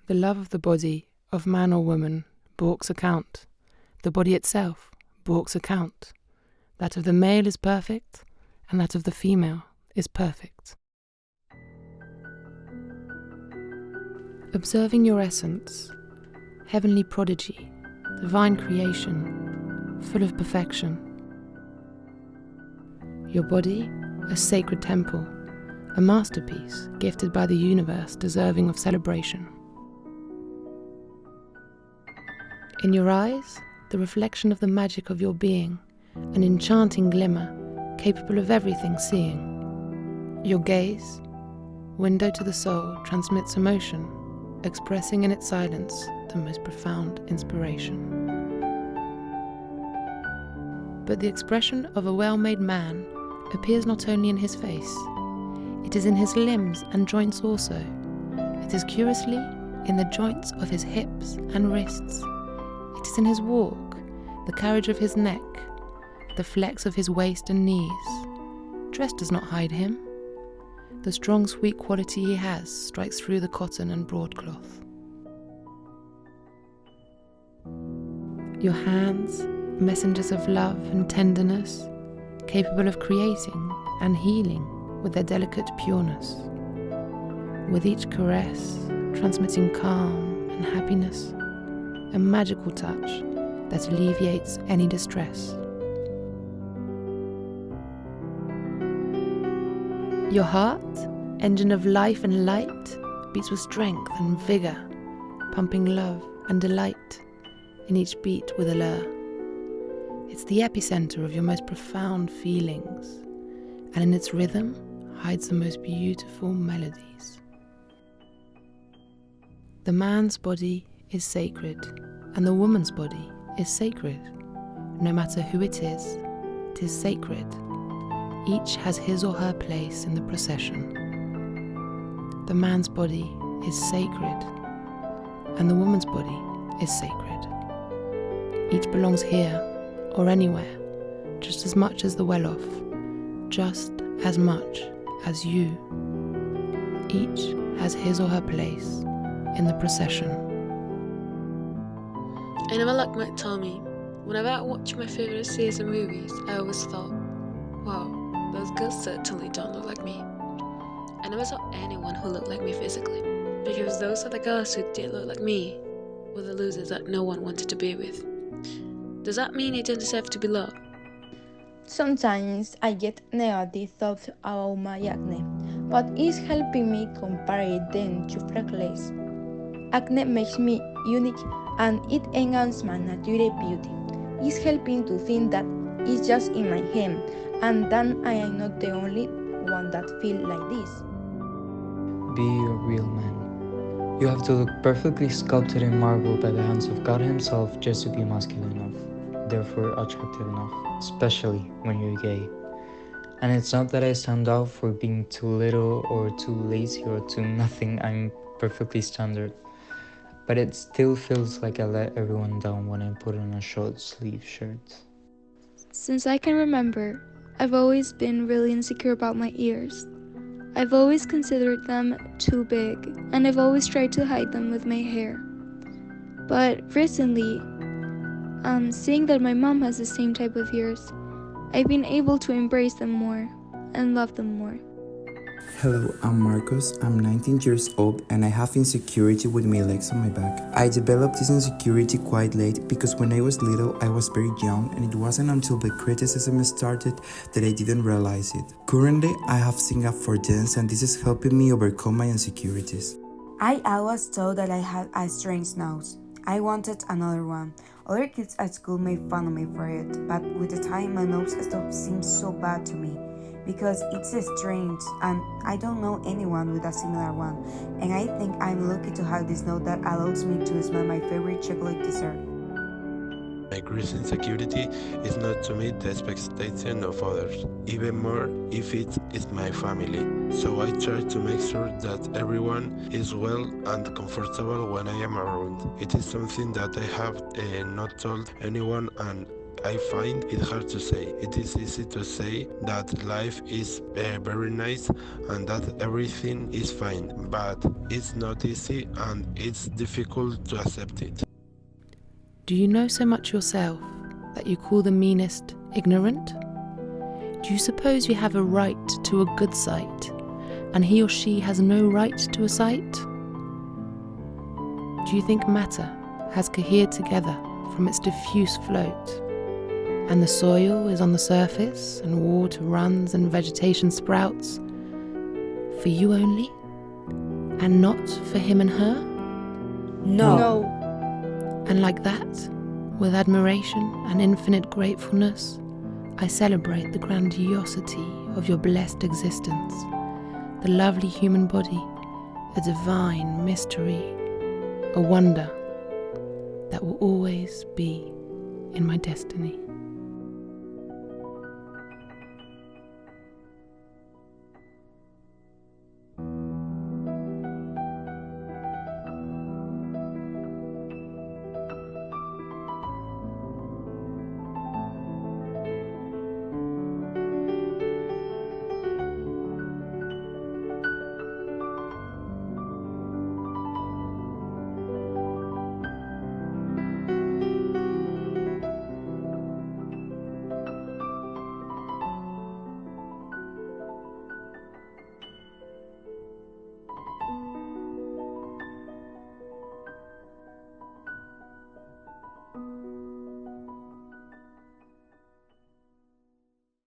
the love of the body, of man or woman, balks account. The body itself balks account. That of the male is perfect, and that of the female is perfect. Observing your essence, heavenly prodigy, divine creation, full of perfection. Your body, a sacred temple, a masterpiece gifted by the universe deserving of celebration. In your eyes, the reflection of the magic of your being, an enchanting glimmer, capable of everything seeing. Your gaze, window to the soul, transmits emotion, expressing in its silence the most profound inspiration. But the expression of a well-made man appears not only in his face, it is in his limbs and joints also. It is curiously in the joints of his hips and wrists. It is in his walk, the carriage of his neck, the flex of his waist and knees. Dress does not hide him. The strong, sweet quality he has strikes through the cotton and broadcloth. Your hands, messengers of love and tenderness, capable of creating and healing with their delicate pureness. With each caress, transmitting calm and happiness, a magical touch that alleviates any distress. Your heart, engine of life and light, beats with strength and vigour, pumping love and delight in each beat with allure. It's the epicenter of your most profound feelings, and in its rhythm hides the most beautiful melodies. The man's body is sacred, and the woman's body is sacred. No matter who it is sacred. Each has his or her place in the procession. The man's body is sacred, and the woman's body is sacred. Each belongs here or anywhere, just as much as the well-off, just as much as you. Each has his or her place in the procession. I never liked my Tommy. Whenever I watch my favorite series of movies, I always thought, wow, those girls certainly don't look like me. I never saw anyone who looked like me physically, because those other girls who did look like me were the losers that no one wanted to be with. Does that mean I don't deserve to be loved? Sometimes I get negative thoughts about my acne, but it's helping me compare them to freckles. Acne makes me unique and it enhances my natural beauty. It's helping to think that it's just in my head and that I am not the only one that feels like this. Be a real man. You have to look perfectly sculpted in marble by the hands of God himself just to be masculine enough, therefore attractive enough, especially when you're gay. And it's not that I stand out for being too little or too lazy or too nothing. I'm perfectly standard. But it still feels like I let everyone down when I put on a short sleeve shirt. Since I can remember, I've always been really insecure about my ears. I've always considered them too big, and I've always tried to hide them with my hair. But recently, seeing that my mom has the same type of ears, I've been able to embrace them more and love them more. Hello, I'm Marcos. I'm 19 years old and I have insecurity with my legs on my back. I developed this insecurity quite late because when I was little I was very young and it wasn't until the criticism started that I didn't realize it. Currently, I have signed up for dance and this is helping me overcome my insecurities. I always thought that I had a strange nose. I wanted another one. Other kids at school made fun of me for it, but with the time my nose stopped seeming so bad to me. Because it's strange and I don't know anyone with a similar one, and I think I'm lucky to have this nose that allows me to smell my favorite chocolate dessert. My greatest insecurity is not to meet the expectation of others, even more if it is my family. So I try to make sure that everyone is well and comfortable when I am around. It is something that I have not told anyone and I find it hard to say. It is easy to say that life is very nice and that everything is fine, but it's not easy and it's difficult to accept it. Do you know so much yourself that you call the meanest ignorant? Do you suppose you have a right to a good sight, and he or she has no right to a sight? Do you think matter has cohered together from its diffuse float, and the soil is on the surface, and water runs and vegetation sprouts, for you only, and not for him and her? No. And like that, with admiration and infinite gratefulness, I celebrate the grandiosity of your blessed existence, the lovely human body, a divine mystery, a wonder that will always be in my destiny.